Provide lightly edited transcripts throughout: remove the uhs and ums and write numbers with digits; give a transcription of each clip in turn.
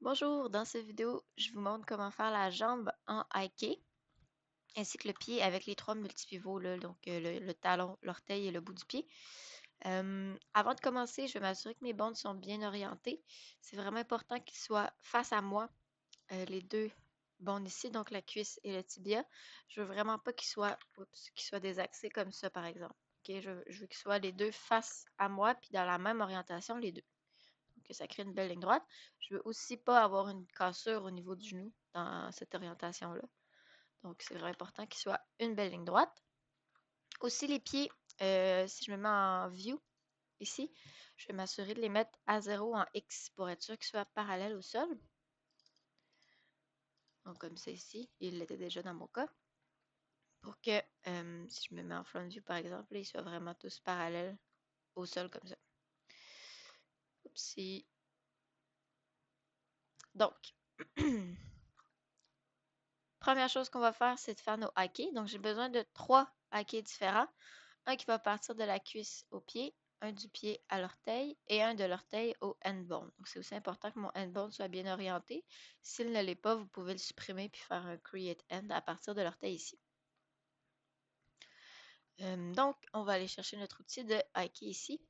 Bonjour, dans cette vidéo, je vous montre comment faire la jambe en hiké, ainsi que le pied avec les trois multipivots, là, donc le talon, l'orteil et le bout du pied. Avant de commencer, je vais m'assurer que mes bandes sont bien orientées. C'est vraiment important qu'ils soient face à moi, les deux bandes ici, donc la cuisse et le tibia. Je veux vraiment pas qu'ils soient désaxés comme ça, par exemple. Ok, je veux qu'ils soient les deux face à moi, puis dans la même orientation, les deux. Que ça crée une belle ligne droite. Je veux aussi pas avoir une cassure au niveau du genou dans cette orientation-là. Donc, c'est vraiment important qu'il soit une belle ligne droite. Aussi, les pieds, si je me mets en view ici, je vais m'assurer de les mettre à 0 en X pour être sûr qu'ils soient parallèles au sol. Donc, comme ça ici, il l'était déjà dans mon cas. Pour que, si je me mets en front view, par exemple, là, ils soient vraiment tous parallèles au sol comme ça. Oupsie. Donc, première chose qu'on va faire, c'est de faire nos hackés. Donc, j'ai besoin de 3 hackés différents. Un qui va partir de la cuisse au pied, un du pied à l'orteil et un de l'orteil au end bone. Donc, c'est aussi important que mon end bone soit bien orienté. S'il ne l'est pas, vous pouvez le supprimer puis faire un create end à partir de l'orteil ici. Donc, on va aller chercher notre outil de hacké ici.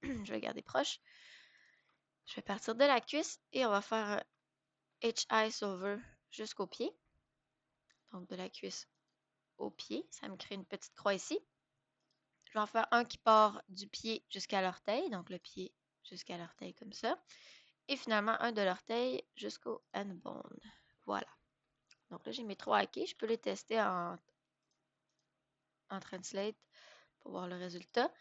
Je vais garder proche. Je vais partir de la cuisse et on va faire un HI over jusqu'au pied. Donc, de la cuisse au pied. Ça me crée une petite croix ici. Je vais en faire un qui part du pied jusqu'à l'orteil, donc le pied jusqu'à l'orteil comme ça. Et finalement, un de l'orteil jusqu'au hand bone. Voilà. Donc là, j'ai mes trois hackés. Je peux les tester en Translate pour voir le résultat.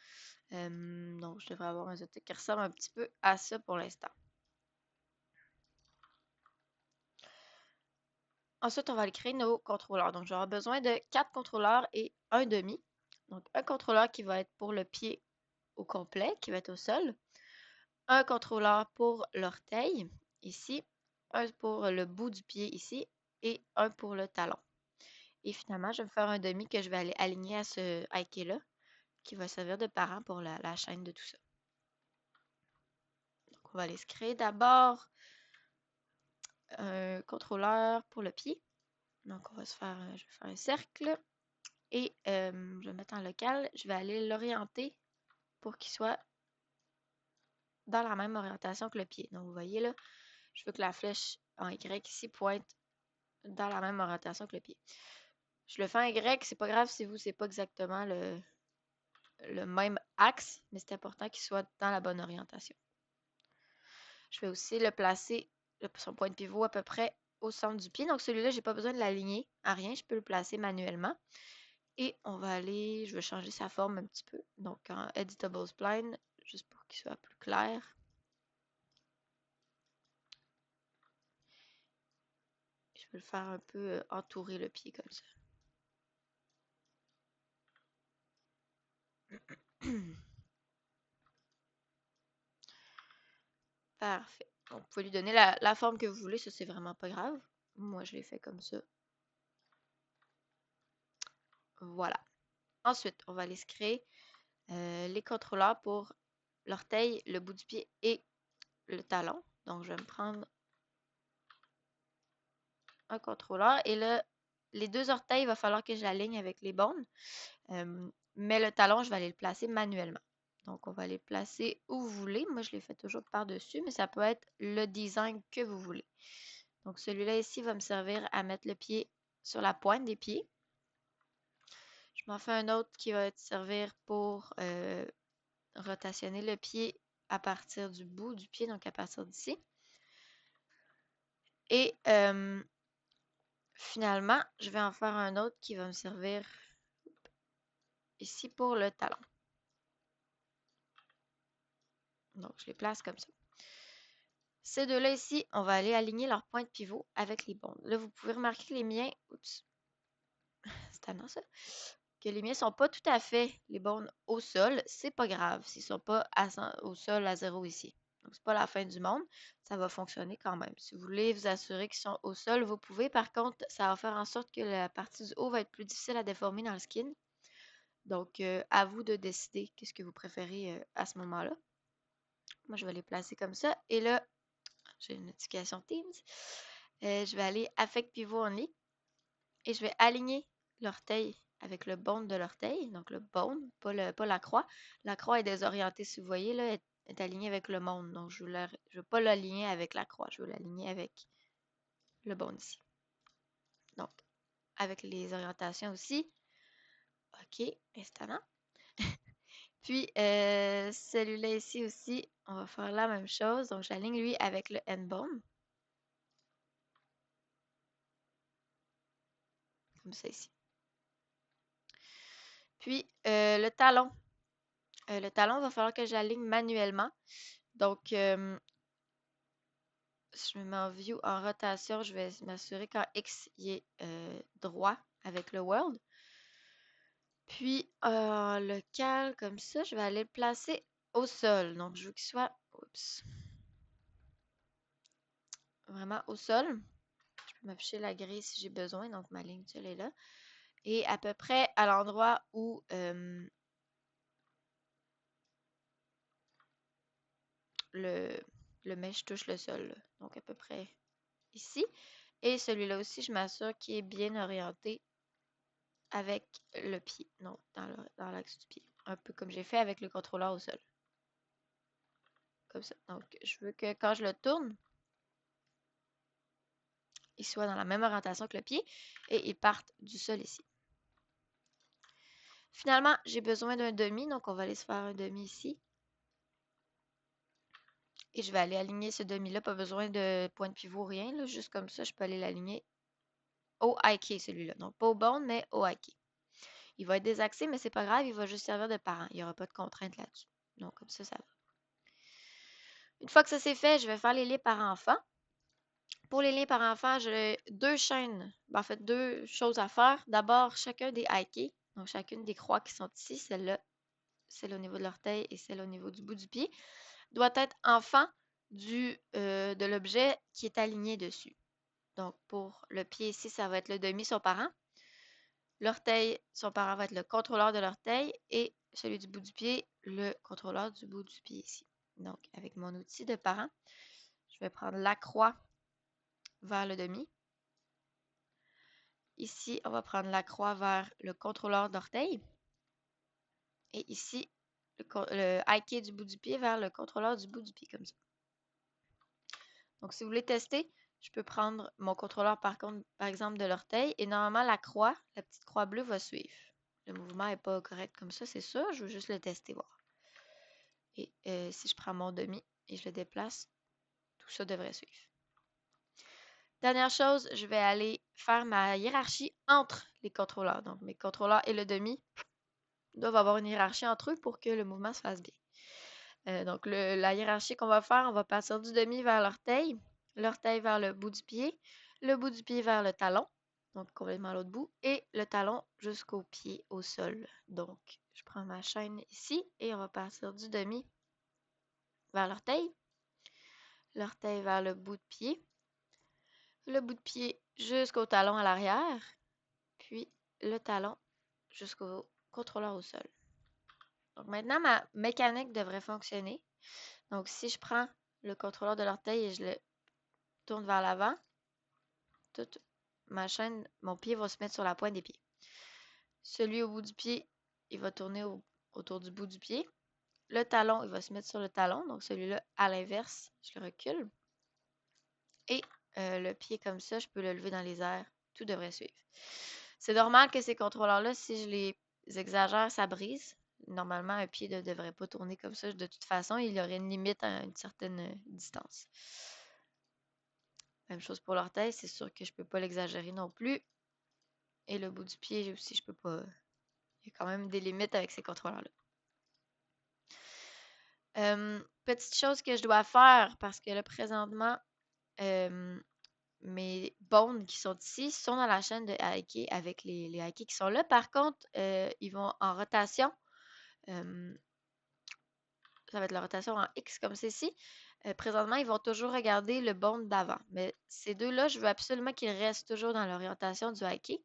Donc, je devrais avoir un résultat qui ressemble un petit peu à ça pour l'instant. Ensuite, on va aller créer nos contrôleurs. Donc, j'aurai besoin de 4 contrôleurs et un demi. Donc, un contrôleur qui va être pour le pied au complet, qui va être au sol. Un contrôleur pour l'orteil, ici. Un pour le bout du pied, ici. Et un pour le talon. Et finalement, je vais me faire un demi que je vais aller aligner à ce hiké-là, qui va servir de parent pour la chaîne de tout ça. Donc, on va aller se créer d'abord un contrôleur pour le pied. Donc, on va se faire, je vais faire un cercle et je vais mettre en local. Je vais aller l'orienter pour qu'il soit dans la même orientation que le pied. Donc, vous voyez là, je veux que la flèche en Y ici pointe dans la même orientation que le pied. Je le fais en Y, c'est pas grave si vous, c'est pas exactement le même axe, mais c'est important qu'il soit dans la bonne orientation. Je vais aussi le placer, son point de pivot à peu près au centre du pied. Donc celui-là, j'ai pas besoin de l'aligner à rien, je peux le placer manuellement. Et on va aller, je vais changer sa forme un petit peu. Donc en Editable Spline, juste pour qu'il soit plus clair. Je vais le faire un peu entourer le pied comme ça. Parfait. Donc, vous pouvez lui donner la forme que vous voulez, ça c'est vraiment pas grave. Moi, je l'ai fait comme ça. Voilà. Ensuite, on va aller se créer les contrôleurs pour l'orteil, le bout du pied et le talon. Donc, je vais me prendre un contrôleur et là, les deux orteils, il va falloir que je l'aligne avec les bonnes. Mais le talon, je vais aller le placer manuellement. Donc, on va les placer où vous voulez. Moi, je les fais toujours par-dessus, mais ça peut être le design que vous voulez. Donc, celui-là ici va me servir à mettre le pied sur la pointe des pieds. Je m'en fais un autre qui va servir pour rotationner le pied à partir du bout du pied, donc à partir d'ici. Et finalement, je vais en faire un autre qui va me servir ici pour le talon. Donc, je les place comme ça. Ces deux-là ici, on va aller aligner leur point de pivot avec les bondes. Là, vous pouvez remarquer que les miens, oups, c'est tannant ça, que les miens sont pas tout à fait les bondes au sol. C'est pas grave s'ils sont pas au sol à 0 ici. Donc, c'est pas la fin du monde. Ça va fonctionner quand même. Si vous voulez vous assurer qu'ils sont au sol, vous pouvez. Par contre, ça va faire en sorte que la partie du haut va être plus difficile à déformer dans le skin. Donc, à vous de décider qu'est-ce que vous préférez à ce moment-là. Moi, je vais les placer comme ça. Et là, j'ai une notification Teams. Je vais aller Affect Pivot Only et je vais aligner l'orteil avec le bone de l'orteil. Donc le bone, pas la croix. La croix est désorientée, si vous voyez, là, est alignée avec le monde. Donc je ne veux pas l'aligner avec la croix, je veux l'aligner avec le bone ici. Donc, avec les orientations aussi. OK, installant. Puis, celui-là ici aussi, on va faire la même chose. Donc, j'aligne lui avec le end bone. Comme ça ici. Puis, le talon. Le talon, il va falloir que j'aligne manuellement. Donc, je me mets en view, en rotation. Je vais m'assurer qu'en X, il est droit avec le world. Puis, le cal, comme ça, je vais aller le placer au sol. Donc, je veux qu'il soit... Oups. Vraiment au sol. Je peux m'afficher la grille si j'ai besoin. Donc, ma ligne, elle est là. Et à peu près à l'endroit où le, le mèche touche le sol. Là. Donc, à peu près ici. Et celui-là aussi, je m'assure qu'il est bien orienté avec le pied. Non, dans l'axe du pied. Un peu comme j'ai fait avec le contrôleur au sol. Comme ça. Donc, je veux que quand je le tourne, il soit dans la même orientation que le pied et il parte du sol ici. Finalement, j'ai besoin d'un demi, donc on va aller se faire un demi ici. Et je vais aller aligner ce demi-là, pas besoin de point de pivot, rien, là, juste comme ça, je peux aller l'aligner au high key celui-là. Donc pas au bone, mais au high key. Il va être désaxé, mais c'est pas grave, il va juste servir de parent. Il n'y aura pas de contrainte là-dessus. Donc comme ça, ça va. Une fois que ça c'est fait, je vais faire les liens par enfant. Pour les liens par enfant, j'ai deux chaînes, en fait deux choses à faire. D'abord, chacun des high key, donc chacune des croix qui sont ici, celle-là, celle au niveau de l'orteil et celle au niveau du bout du pied, doit être enfant de l'objet qui est aligné dessus. Donc, pour le pied ici, ça va être le demi, son parent. L'orteil, son parent va être le contrôleur de l'orteil et celui du bout du pied, le contrôleur du bout du pied ici. Donc, avec mon outil de parent, je vais prendre la croix vers le demi. Ici, on va prendre la croix vers le contrôleur d'orteil. Et ici, le high key du bout du pied vers le contrôleur du bout du pied, comme ça. Donc, si vous voulez tester, je peux prendre mon contrôleur, par exemple, de l'orteil. Et normalement, la croix, la petite croix bleue, va suivre. Le mouvement n'est pas correct comme ça, c'est sûr. Je veux juste le tester, voir. Et si je prends mon demi et je le déplace, tout ça devrait suivre. Dernière chose, je vais aller faire ma hiérarchie entre les contrôleurs. Donc, mes contrôleurs et le demi doivent avoir une hiérarchie entre eux pour que le mouvement se fasse bien. Donc, la hiérarchie qu'on va faire, on va partir du demi vers l'orteil vers le bout du pied vers le talon, donc complètement à l'autre bout, et le talon jusqu'au pied, au sol. Donc, je prends ma chaîne ici et on va partir du demi vers l'orteil vers le bout de pied jusqu'au talon à l'arrière, puis le talon jusqu'au contrôleur au sol. Donc maintenant, ma mécanique devrait fonctionner. Donc si je prends le contrôleur de l'orteil et je le tourne vers l'avant, toute ma chaîne, mon pied va se mettre sur la pointe des pieds. Celui au bout du pied, il va tourner autour du bout du pied. Le talon, il va se mettre sur le talon. Donc celui-là, à l'inverse, je le recule. Et le pied comme ça, je peux le lever dans les airs. Tout devrait suivre. C'est normal que ces contrôleurs-là, si je les exagère, ça brise. Normalement, un pied ne devrait pas tourner comme ça. De toute façon, il y aurait une limite à une certaine distance. Même chose pour l'orteil, c'est sûr que je ne peux pas l'exagérer non plus. Et le bout du pied aussi, je peux pas. Il y a quand même des limites avec ces contrôleurs-là. Petite chose que je dois faire, parce que là, présentement, mes bones qui sont ici sont dans la chaîne de Aiki avec les Aiki qui sont là. Par contre, ils vont en rotation. Ça va être la rotation en X comme ceci. Présentement, ils vont toujours regarder le bone d'avant. Mais ces deux-là, je veux absolument qu'ils restent toujours dans l'orientation du Aiki.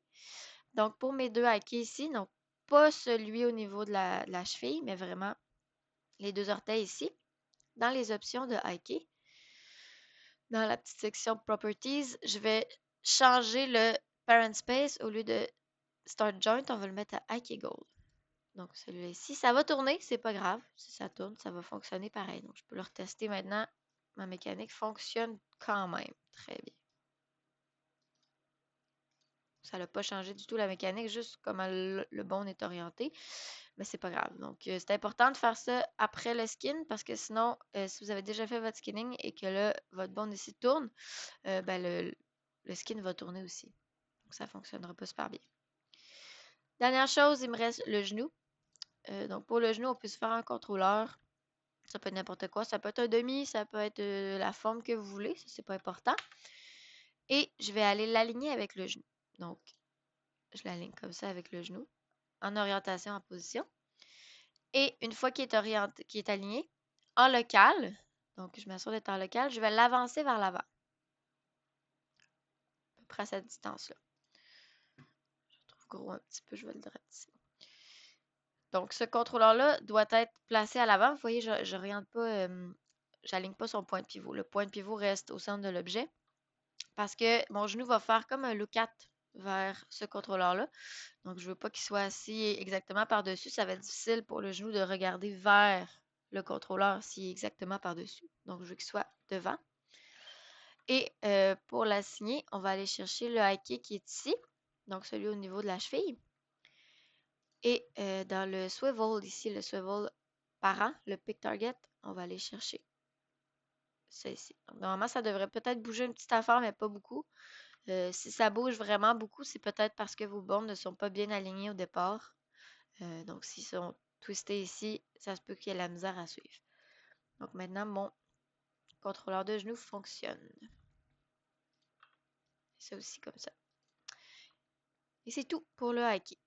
Donc, pour mes deux Aiki ici, donc pas celui au niveau de la cheville, mais vraiment les deux orteils ici, dans les options de Aiki, Dans la petite section Properties, je vais changer le Parent Space. Au lieu de Start Joint, on va le mettre à IK Goal. Donc celui-là ici, ça va tourner, c'est pas grave. Si ça tourne, ça va fonctionner pareil. Donc je peux le retester maintenant. Ma mécanique fonctionne quand même très bien. Ça n'a pas changé du tout la mécanique, juste comment le bond est orienté. Mais c'est pas grave. Donc, c'est important de faire ça après le skin parce que sinon, si vous avez déjà fait votre skinning et que là, votre bond ici tourne, ben le skin va tourner aussi. Donc, ça ne fonctionnera pas super bien. Dernière chose, il me reste le genou. Donc, pour le genou, on peut se faire un contrôleur. Ça peut être n'importe quoi. Ça peut être un demi, ça peut être la forme que vous voulez. Ça, c'est pas important. Et je vais aller l'aligner avec le genou. Donc, je l'aligne comme ça avec le genou, en orientation, en position. Et une fois qu'il est orienté, qu'il est aligné, en local, donc je m'assure d'être en local, je vais l'avancer vers l'avant. À peu près à cette distance-là. Je le trouve gros un petit peu, je vais le ici. Donc, ce contrôleur-là doit être placé à l'avant. Vous voyez, je n'oriente pas, j'aligne pas son point de pivot. Le point de pivot reste au centre de l'objet parce que mon genou va faire comme un look-at vers ce contrôleur-là. Donc, je ne veux pas qu'il soit assis exactement par-dessus. Ça va être difficile pour le genou de regarder vers le contrôleur s'il est exactement par-dessus. Donc, je veux qu'il soit devant. Et pour l'assigner, on va aller chercher le high kick qui est ici. Donc, celui au niveau de la cheville. Et dans le swivel, ici, le swivel parent, le pick target, on va aller chercher ça ici. Donc, normalement, ça devrait peut-être bouger une petite affaire, mais pas beaucoup. Si ça bouge vraiment beaucoup, c'est peut-être parce que vos bornes ne sont pas bien alignées au départ. Donc, s'ils sont twistés ici, ça se peut qu'il y ait la misère à suivre. Donc, maintenant, mon contrôleur de genou fonctionne. Ça aussi comme ça. Et c'est tout pour le high kick.